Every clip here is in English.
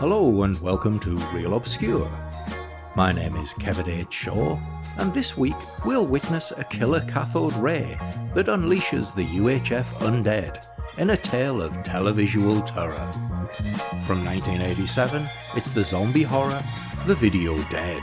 Hello and welcome to Real Obscure. My name is Kevin H. Shaw, and this week we'll witness a killer cathode ray that unleashes the UHF undead in a tale of televisual terror. From 1987, it's the zombie horror, The Video Dead.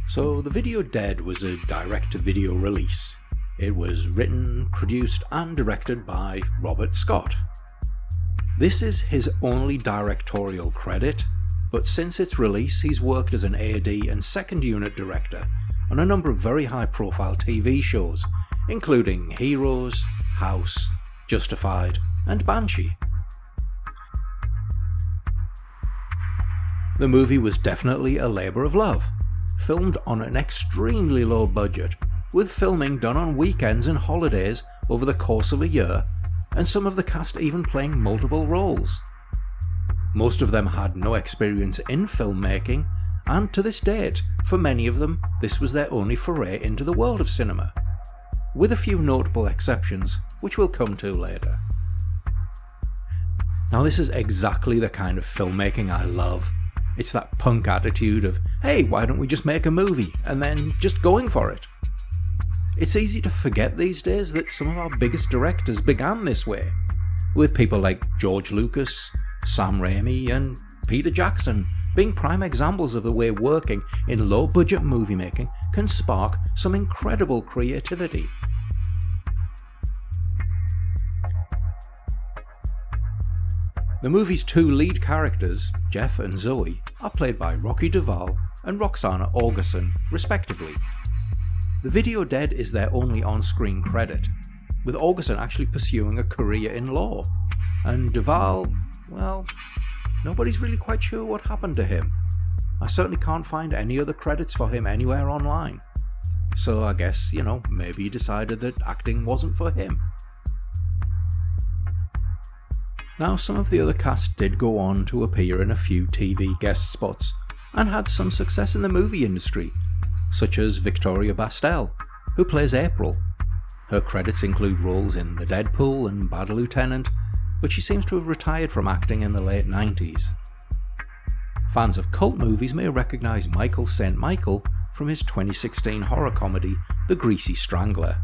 So, The Video Dead was a direct-to-video release. It was written, produced and directed by Robert Scott. This is his only directorial credit, but since its release he's worked as an AD and second unit director on a number of very high-profile TV shows, including Heroes, House, Justified and Banshee. The movie was definitely a labour of love, filmed on an extremely low budget, with filming done on weekends and holidays over the course of a year, and some of the cast even playing multiple roles. Most of them had no experience in filmmaking, and to this date, for many of them, this was their only foray into the world of cinema, with a few notable exceptions, which we'll come to later. Now this is exactly the kind of filmmaking I love. It's that punk attitude of, hey, why don't we just make a movie, and then just going for it. It's easy to forget these days that some of our biggest directors began this way, with people like George Lucas, Sam Raimi and Peter Jackson being prime examples of the way working in low-budget movie making can spark some incredible creativity. The movie's two lead characters, Jeff and Zoe, are played by Rocky Duvall and Roxana Orgerson, respectively. The Video Dead is their only on-screen credit, with Orgerson actually pursuing a career in law, and Duvall, well, nobody's really quite sure what happened to him. I certainly can't find any other credits for him anywhere online, so I guess, maybe he decided that acting wasn't for him. Now, some of the other cast did go on to appear in a few TV guest spots, and had some success in the movie industry, such as Victoria Bastell, who plays April. Her credits include roles in The Deadpool and Bad Lieutenant, but she seems to have retired from acting in the late 90s. Fans of cult movies may recognise Michael St. Michael from his 2016 horror comedy The Greasy Strangler.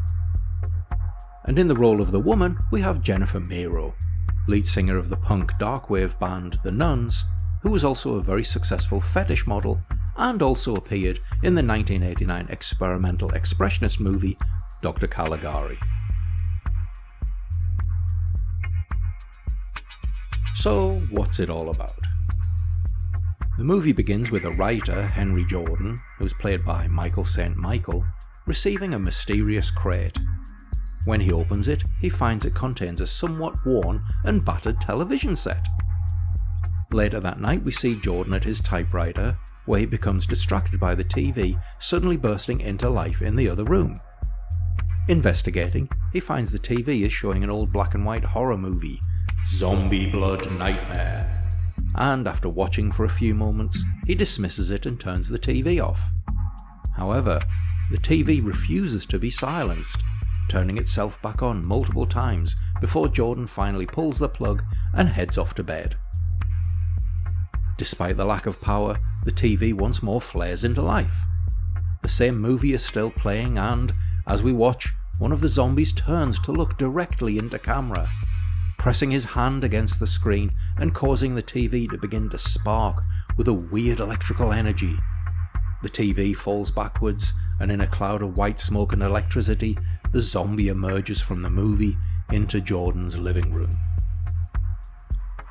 And in the role of the woman, we have Jennifer Mero, lead singer of the punk darkwave band The Nuns, who was also a very successful fetish model and also appeared in the 1989 experimental expressionist movie Dr. Caligari. So, what's it all about? The movie begins with a writer, Henry Jordan, who's played by Michael St. Michael, receiving a mysterious crate. When he opens it, he finds it contains a somewhat worn and battered television set. Later that night we see Jordan at his typewriter, where he becomes distracted by the TV suddenly bursting into life in the other room. Investigating, he finds the TV is showing an old black and white horror movie, Zombie Blood Nightmare, and after watching for a few moments, he dismisses it and turns the TV off. However, the TV refuses to be silenced, turning itself back on multiple times before Jordan finally pulls the plug and heads off to bed. Despite the lack of power, the TV once more flares into life. The same movie is still playing and, as we watch, one of the zombies turns to look directly into camera, pressing his hand against the screen and causing the TV to begin to spark with a weird electrical energy. The TV falls backwards, and in a cloud of white smoke and electricity, the zombie emerges from the movie into Jordan's living room.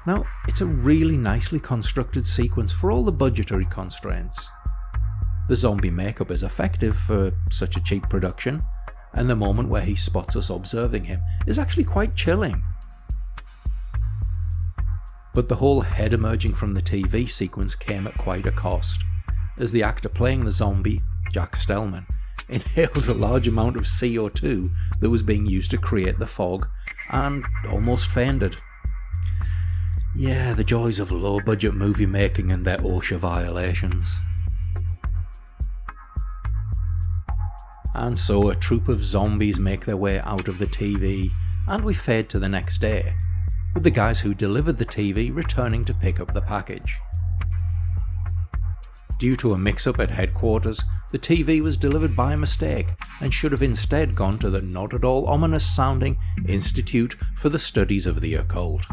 Now, it's a really nicely constructed sequence for all the budgetary constraints. The zombie makeup is effective for such a cheap production, and the moment where he spots us observing him is actually quite chilling. But the whole head emerging from the TV sequence came at quite a cost, as the actor playing the zombie, Jack Stellman, inhaled a large amount of CO2 that was being used to create the fog, and almost fainted. Yeah, the joys of low-budget movie making and their OSHA violations. And so a troop of zombies make their way out of the TV, and we fade to the next day, with the guys who delivered the TV returning to pick up the package. Due to a mix-up at headquarters, the TV was delivered by mistake and should have instead gone to the not at all ominous sounding Institute for the Studies of the Occult.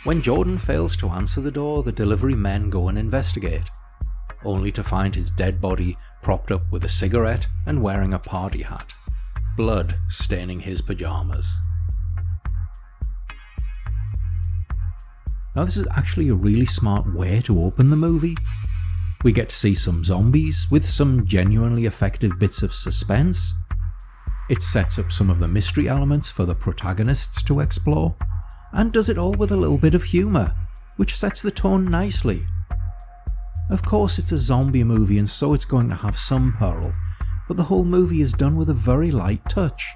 When Jordan fails to answer the door, the delivery men go and investigate, only to find his dead body propped up with a cigarette and wearing a party hat, blood staining his pajamas. Now this is actually a really smart way to open the movie. We get to see some zombies with some genuinely effective bits of suspense. It sets up some of the mystery elements for the protagonists to explore, and does it all with a little bit of humour, which sets the tone nicely. Of course it's a zombie movie and so it's going to have some peril, but the whole movie is done with a very light touch.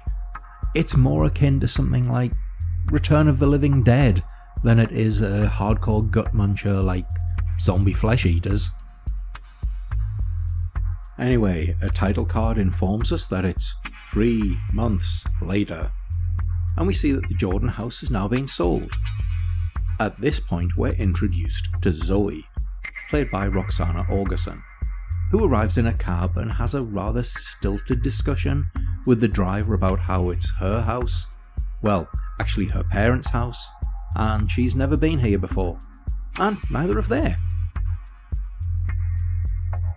It's more akin to something like Return of the Living Dead than it is a hardcore gut muncher like Zombie Flesh Eaters. Anyway, a title card informs us that it's 3 months later, and we see that the Jordan house is now being sold. At this point we're introduced to Zoe, played by Roxana Orgerson, who arrives in a cab and has a rather stilted discussion with the driver about how it's her house, well, actually her parents' house, and she's never been here before, and neither have they.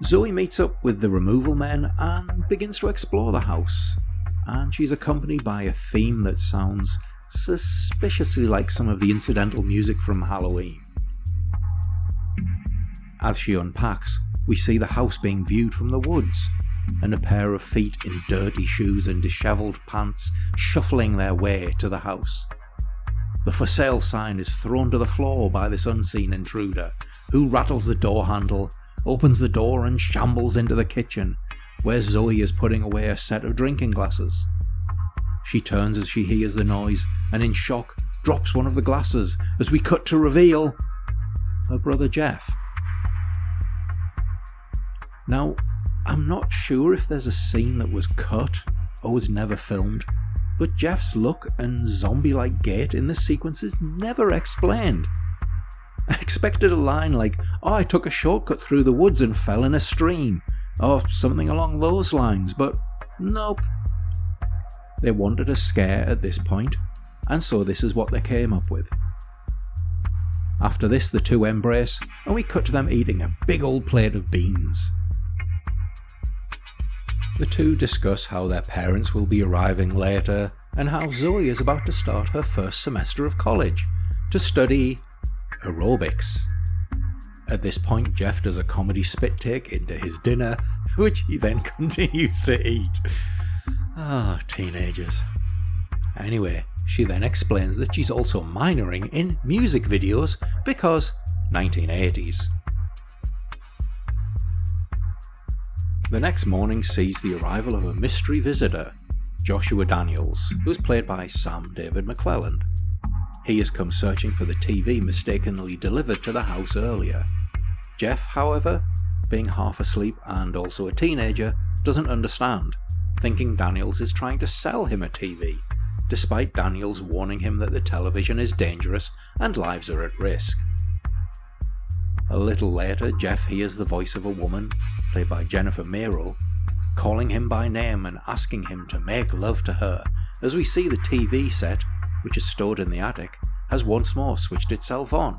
Zoe meets up with the removal men and begins to explore the house, and she's accompanied by a theme that sounds suspiciously like some of the incidental music from Halloween. As she unpacks, we see the house being viewed from the woods, and a pair of feet in dirty shoes and dishevelled pants shuffling their way to the house. The for sale sign is thrown to the floor by this unseen intruder, who rattles the door handle, opens the door and shambles into the kitchen, where Zoe is putting away a set of drinking glasses. She turns as she hears the noise and in shock drops one of the glasses as we cut to reveal her brother Jeff. Now, I'm not sure if there's a scene that was cut or was never filmed, but Jeff's look and zombie-like gait in this sequence is never explained. I expected a line like, "Oh, I took a shortcut through the woods and fell in a stream," or something along those lines, but nope. They wanted a scare at this point, and so this is what they came up with. After this, the two embrace, and we cut to them eating a big old plate of beans. The two discuss how their parents will be arriving later, and how Zoe is about to start her first semester of college to study aerobics. At this point, Jeff does a comedy spit take into his dinner, which he then continues to eat. Teenagers. Anyway, she then explains that she's also minoring in music videos because 1980s. The next morning sees the arrival of a mystery visitor, Joshua Daniels, who's played by Sam David McClelland. He has come searching for the TV mistakenly delivered to the house earlier. Jeff, however, being half asleep and also a teenager, doesn't understand, thinking Daniels is trying to sell him a TV, despite Daniels warning him that the television is dangerous and lives are at risk. A little later, Jeff hears the voice of a woman, played by Jennifer Mero, calling him by name and asking him to make love to her, as we see the TV set, which is stored in the attic, has once more switched itself on.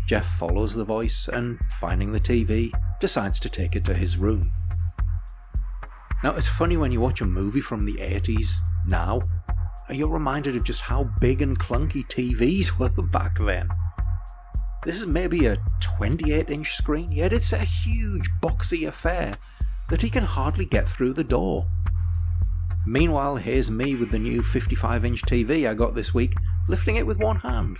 Jeff follows the voice and, finding the TV, decides to take it to his room. Now, it's funny when you watch a movie from the 80s now, you're reminded of just how big and clunky TVs were back then. This is maybe a 28-inch screen, yet it's a huge boxy affair that he can hardly get through the door. Meanwhile, here's me with the new 55-inch TV I got this week, lifting it with one hand.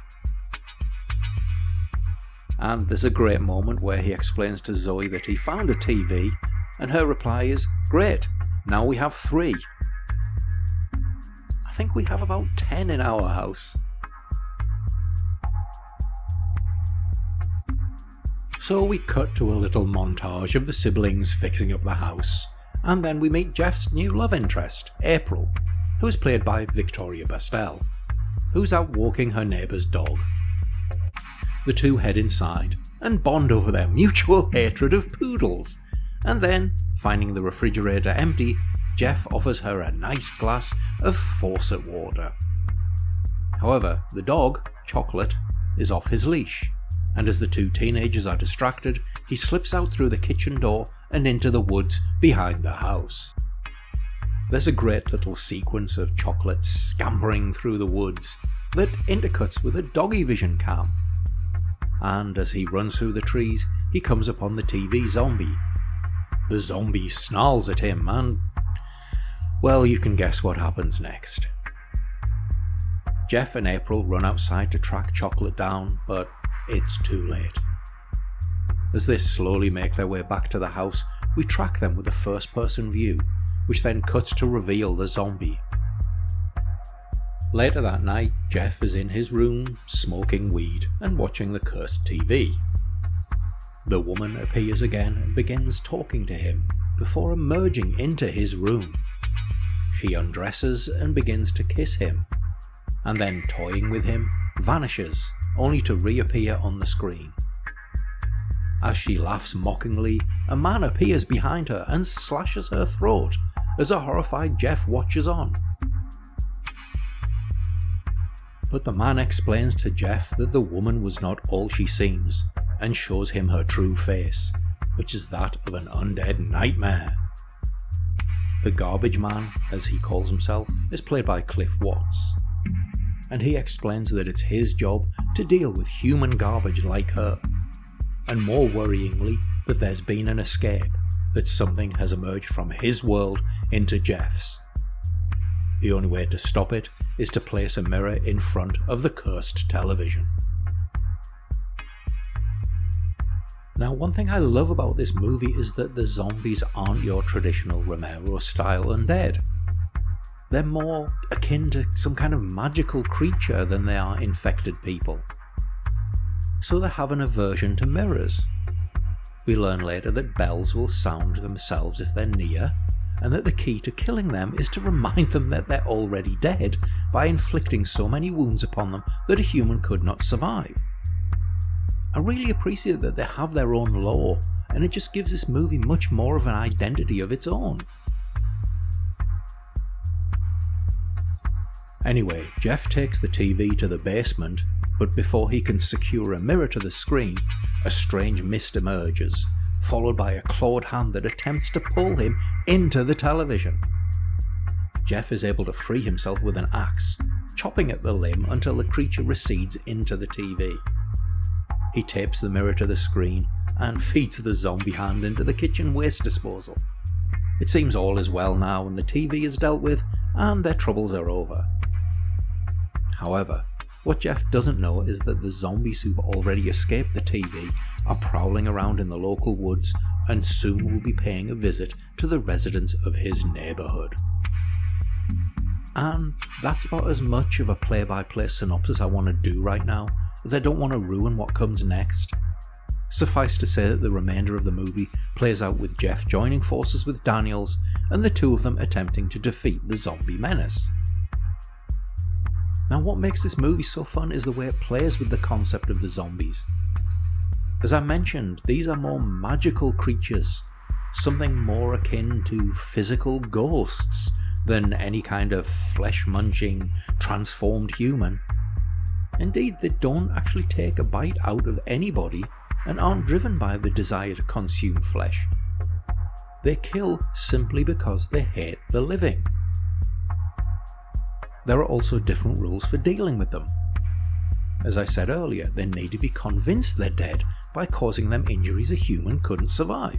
And there's a great moment where he explains to Zoe that he found a TV, and her reply is, "Great, now we have 3. I think we have about 10 in our house. So we cut to a little montage of the siblings fixing up the house, and then we meet Jeff's new love interest, April, who is played by Victoria Bastel, who's out walking her neighbour's dog. The two head inside and bond over their mutual hatred of poodles, and then, finding the refrigerator empty, Jeff offers her a nice glass of faucet water. However, the dog, Chocolate, is off his leash, and as the two teenagers are distracted, he slips out through the kitchen door and into the woods behind the house. There's a great little sequence of Chocolate scampering through the woods that intercuts with a doggy vision cam. And as he runs through the trees, he comes upon the TV zombie. The zombie snarls at him and, well, you can guess what happens next. Jeff and April run outside to track Chocolate down, but it's too late. As they slowly make their way back to the house, we track them with a first-person view, which then cuts to reveal the zombie. Later that night, Jeff is in his room, smoking weed and watching the cursed TV. The woman appears again and begins talking to him, before emerging into his room. She undresses and begins to kiss him, and then, toying with him, vanishes, only to reappear on the screen. As she laughs mockingly, a man appears behind her and slashes her throat, as a horrified Jeff watches on. But the man explains to Jeff that the woman was not all she seems, and shows him her true face, which is that of an undead nightmare. The garbage man, as he calls himself, is played by Cliff Watts, and he explains that it's his job to deal with human garbage like her, and more worryingly that there's been an escape, that something has emerged from his world into Jeff's. The only way to stop it is to place a mirror in front of the cursed television. Now, one thing I love about this movie is that the zombies aren't your traditional Romero-style undead. They're more akin to some kind of magical creature than they are infected people. So they have an aversion to mirrors. We learn later that bells will sound themselves if they're near, and that the key to killing them is to remind them that they're already dead by inflicting so many wounds upon them that a human could not survive. I really appreciate that they have their own lore, and it just gives this movie much more of an identity of its own. Anyway, Jeff takes the TV to the basement, but before he can secure a mirror to the screen, a strange mist emerges, followed by a clawed hand that attempts to pull him into the television. Jeff is able to free himself with an axe, chopping at the limb until the creature recedes into the TV. He tapes the mirror to the screen and feeds the zombie hand into the kitchen waste disposal. It seems all is well now and the TV is dealt with and their troubles are over. However, what Jeff doesn't know is that the zombies who've already escaped the TV are prowling around in the local woods and soon will be paying a visit to the residents of his neighbourhood. And that's about as much of a play-by-play synopsis I want to do right now, as I don't want to ruin what comes next. Suffice to say that the remainder of the movie plays out with Jeff joining forces with Daniels and the two of them attempting to defeat the zombie menace. Now, what makes this movie so fun is the way it plays with the concept of the zombies. As I mentioned, these are more magical creatures, something more akin to physical ghosts than any kind of flesh-munching, transformed human. Indeed, they don't actually take a bite out of anybody and aren't driven by the desire to consume flesh. They kill simply because they hate the living. There are also different rules for dealing with them. As I said earlier, they need to be convinced they're dead by causing them injuries a human couldn't survive.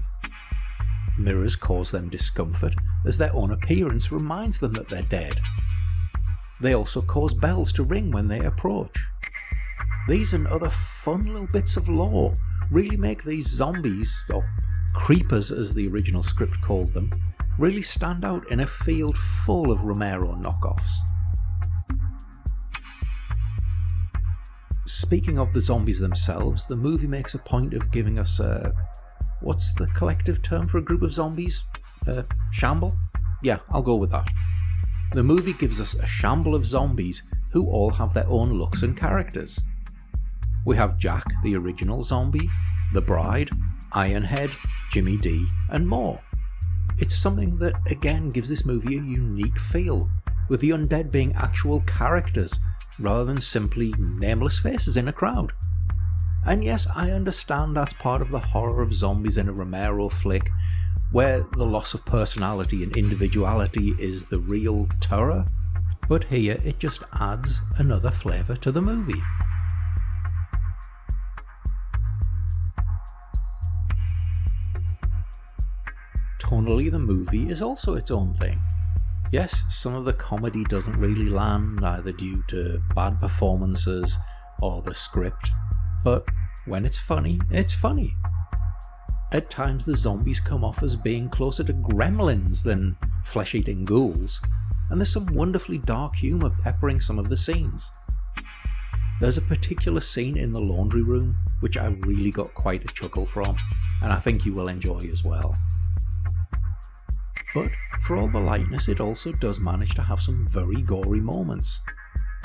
Mirrors cause them discomfort as their own appearance reminds them that they're dead. They also cause bells to ring when they approach. These and other fun little bits of lore really make these zombies, or creepers as the original script called them, really stand out in a field full of Romero knockoffs. speaking of the zombies themselves, the movie makes a point of giving us what's the collective term for a group of zombies? Shamble? Yeah, I'll go with that. The movie gives us a shamble of zombies who all have their own looks and characters. We have Jack, the original zombie, the Bride, Ironhead, Jimmy D, and more. It's something that again gives this movie a unique feel, with the undead being actual characters rather than simply nameless faces in a crowd. And yes, I understand that's part of the horror of zombies in a Romero flick, where the loss of personality and individuality is the real terror, but here it just adds another flavour to the movie. Tonally, the movie is also its own thing. Yes, some of the comedy doesn't really land, either due to bad performances or the script, but when it's funny, it's funny. At times the zombies come off as being closer to gremlins than flesh-eating ghouls, and there's some wonderfully dark humour peppering some of the scenes. There's a particular scene in the laundry room which I really got quite a chuckle from, and I think you will enjoy as well. But for all the lightness, it also does manage to have some very gory moments,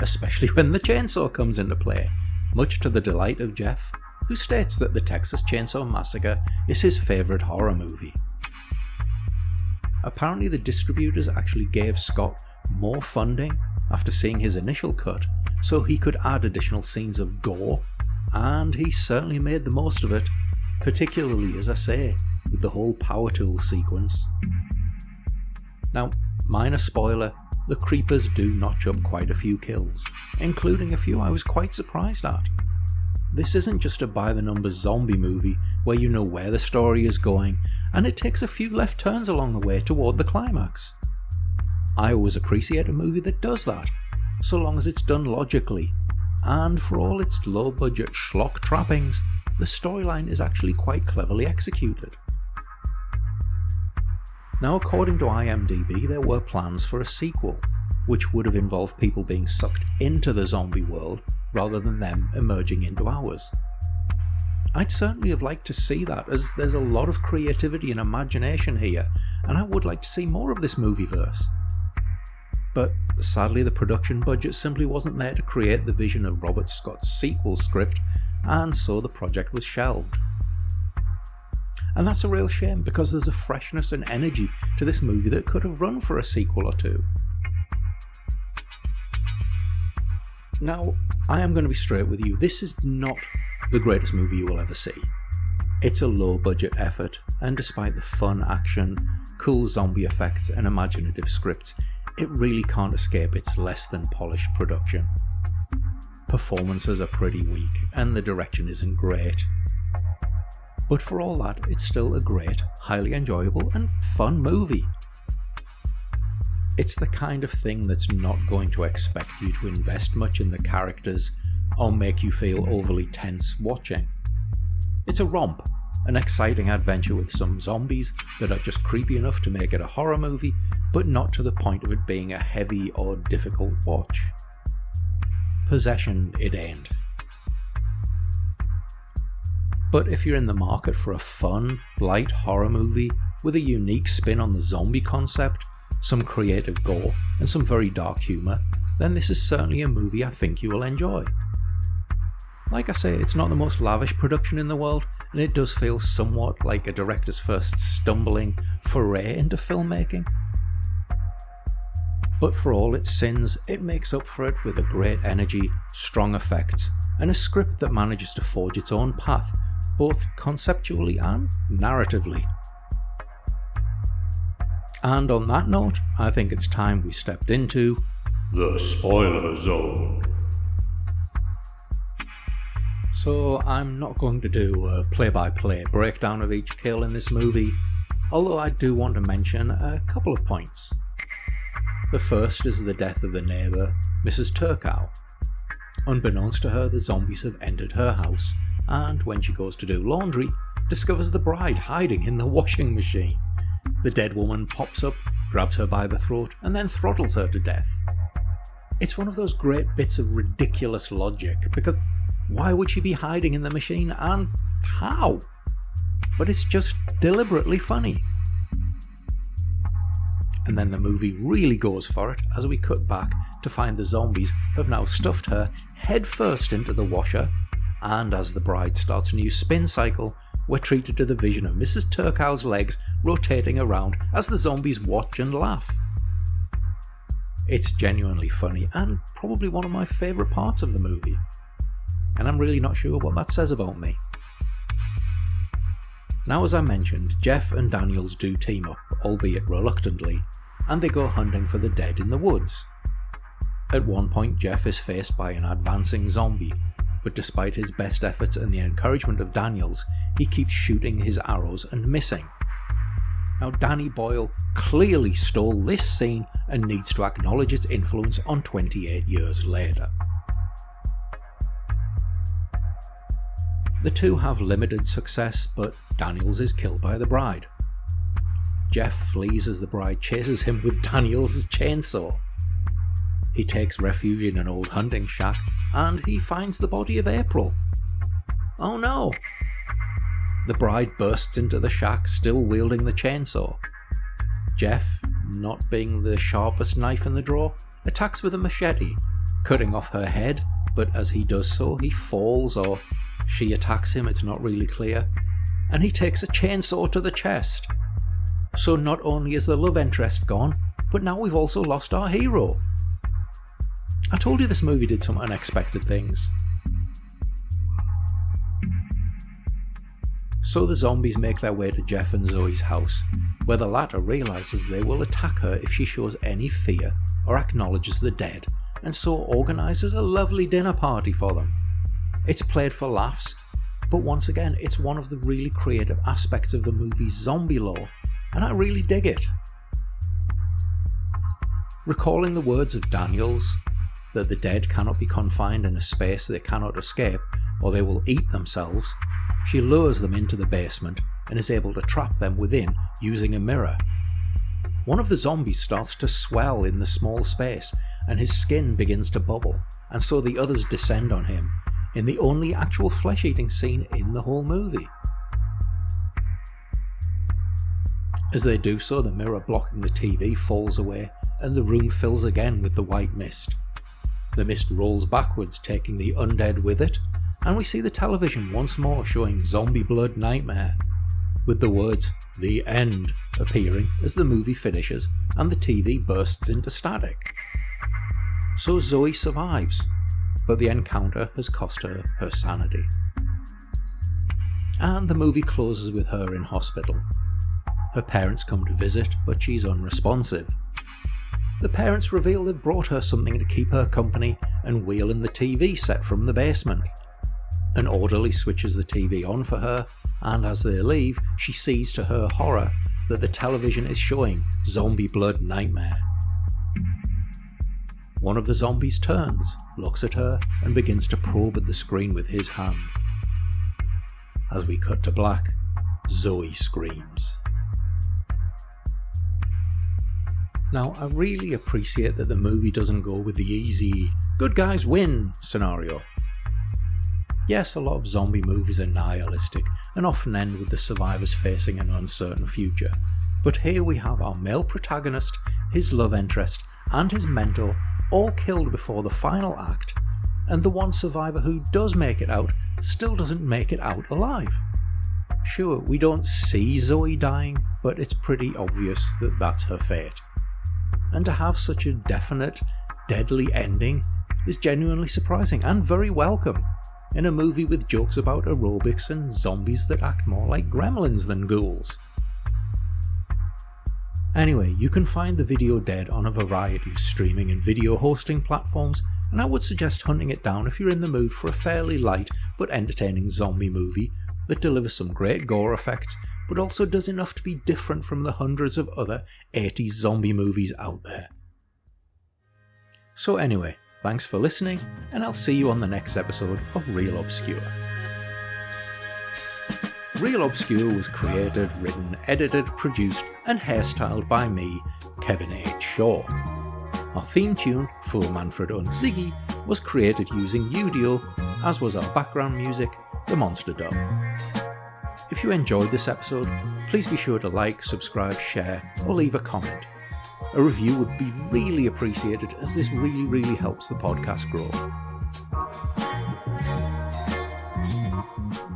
especially when the chainsaw comes into play, much to the delight of Jeff, who states that the Texas Chainsaw Massacre is his favourite horror movie. Apparently the distributors actually gave Scott more funding after seeing his initial cut so he could add additional scenes of gore, and he certainly made the most of it, particularly, as I say, with the whole power tool sequence. Now, minor spoiler, the creepers do notch up quite a few kills, including a few I was quite surprised at. This isn't just a by-the-numbers zombie movie where you know where the story is going, and it takes a few left turns along the way toward the climax. I always appreciate a movie that does that, so long as it's done logically, and for all its low-budget schlock trappings, the storyline is actually quite cleverly executed. Now, according to IMDb, there were plans for a sequel, which would have involved people being sucked into the zombie world rather than them emerging into ours. I'd certainly have liked to see that, as there's a lot of creativity and imagination here, and I would like to see more of this movieverse. But sadly the production budget simply wasn't there to create the vision of Robert Scott's sequel script, and so the project was shelved. And that's a real shame, because there's a freshness and energy to this movie that could have run for a sequel or two. Now, I am going to be straight with you, this is not the greatest movie you will ever see. It's a low budget effort, and despite the fun action, cool zombie effects and imaginative scripts, it really can't escape its less than polished production. Performances are pretty weak, and the direction isn't great. But for all that, it's still a great, highly enjoyable and fun movie. It's the kind of thing that's not going to expect you to invest much in the characters or make you feel overly tense watching. It's a romp, an exciting adventure with some zombies that are just creepy enough to make it a horror movie, but not to the point of it being a heavy or difficult watch. Possession it ain't. But if you're in the market for a fun, light horror movie with a unique spin on the zombie concept, some creative gore, and some very dark humour, then this is certainly a movie I think you will enjoy. Like I say, it's not the most lavish production in the world, and it does feel somewhat like a director's first stumbling foray into filmmaking. But for all its sins, it makes up for it with a great energy, strong effects, and a script that manages to forge its own path, both conceptually and narratively. And on that note, I think it's time we stepped into the spoiler zone. So I'm not going to do a play-by-play breakdown of each kill in this movie, although I do want to mention a couple of points. The first is the death of the neighbour, Mrs. Turcow. Unbeknownst to her, the zombies have entered her house, and when she goes to do laundry, discovers the bride hiding in the washing machine. The dead woman pops up, grabs her by the throat, and then throttles her to death. It's one of those great bits of ridiculous logic, because Why would she be hiding in the machine, and how? But it's just deliberately funny. And then the movie really goes for it as we cut back to find the zombies have now stuffed her headfirst into the washer, and as the bride starts a new spin cycle, we're treated to the vision of Mrs. Turkow's legs rotating around as the zombies watch and laugh. It's genuinely funny and probably one of my favourite parts of the movie, and I'm really not sure what that says about me. Now, as I mentioned, Jeff and Daniels do team up, albeit reluctantly, and they go hunting for the dead in the woods. At one point, Jeff is faced by an advancing zombie, but despite his best efforts and the encouragement of Daniels, he keeps shooting his arrows and missing. Now, Danny Boyle clearly stole this scene and needs to acknowledge its influence on 28 years later. The two have limited success, but Daniels is killed by the bride. Jeff flees as the bride chases him with Daniels' chainsaw. He takes refuge in an old hunting shack, and he finds the body of April. Oh no! The bride bursts into the shack, still wielding the chainsaw. Jeff, not being the sharpest knife in the drawer, attacks with a machete, cutting off her head, but as he does so, he falls, or she attacks him, it's not really clear, and he takes a chainsaw to the chest. So not only is the love interest gone, but now we've also lost our hero. I told you this movie did some unexpected things. So the zombies make their way to Jeff and Zoe's house, where the latter realises they will attack her if she shows any fear or acknowledges the dead, and so organises a lovely dinner party for them. It's played for laughs, but once again it's one of the really creative aspects of the movie's zombie lore, and I really dig it. Recalling the words of Daniels, that the dead cannot be confined in a space they cannot escape, or they will eat themselves, she lures them into the basement and is able to trap them within using a mirror. One of the zombies starts to swell in the small space, and his skin begins to bubble, and so the others descend on him, in the only actual flesh-eating scene in the whole movie. As they do so, the mirror blocking the TV falls away, and the room fills again with the white mist. The mist rolls backwards, taking the undead with it, and we see the television once more showing Zombie Blood Nightmare, with the words "The End" appearing as the movie finishes and the TV bursts into static. So Zoe survives, but the encounter has cost her her sanity. And the movie closes with her in hospital. Her parents come to visit, but she's unresponsive. The parents reveal they've brought her something to keep her company and wheel in the TV set from the basement. An orderly switches the TV on for her, and as they leave, she sees to her horror that the television is showing Zombie Blood Nightmare. One of the zombies turns, looks at her, and begins to probe at the screen with his hand. As we cut to black, Zoe screams. Now, I really appreciate that the movie doesn't go with the easy, good guys win scenario. Yes, a lot of zombie movies are nihilistic and often end with the survivors facing an uncertain future, but here we have our male protagonist, his love interest, and his mentor all killed before the final act, and the one survivor who does make it out still doesn't make it out alive. Sure, we don't see Zoe dying, but it's pretty obvious that that's her fate. And to have such a definite, deadly ending is genuinely surprising and very welcome in a movie with jokes about aerobics and zombies that act more like gremlins than ghouls. Anyway, you can find the video Dead on a variety of streaming and video hosting platforms, and I would suggest hunting it down if you're in the mood for a fairly light but entertaining zombie movie that delivers some great gore effects but also does enough to be different from the hundreds of other 80s zombie movies out there. So anyway, thanks for listening, and I'll see you on the next episode of Real Obscure. Real Obscure was created, written, edited, produced, and hairstyled by me, Kevin H. Shaw. Our theme tune, Full Manfred und Ziggy, was created using Udio, as was our background music, The Monster Dog. If you enjoyed this episode, please be sure to like, subscribe, share, or leave a comment. A review would be really appreciated, as this really helps the podcast grow.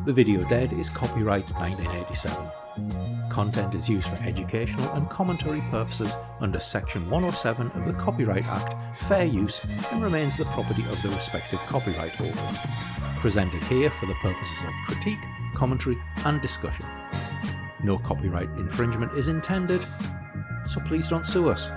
The Video Dead is copyright 1987. Content is used for educational and commentary purposes under Section 107 of the Copyright Act, fair use, and remains the property of the respective copyright holders. Presented here for the purposes of critique, commentary, and discussion. No copyright infringement is intended, so please don't sue us.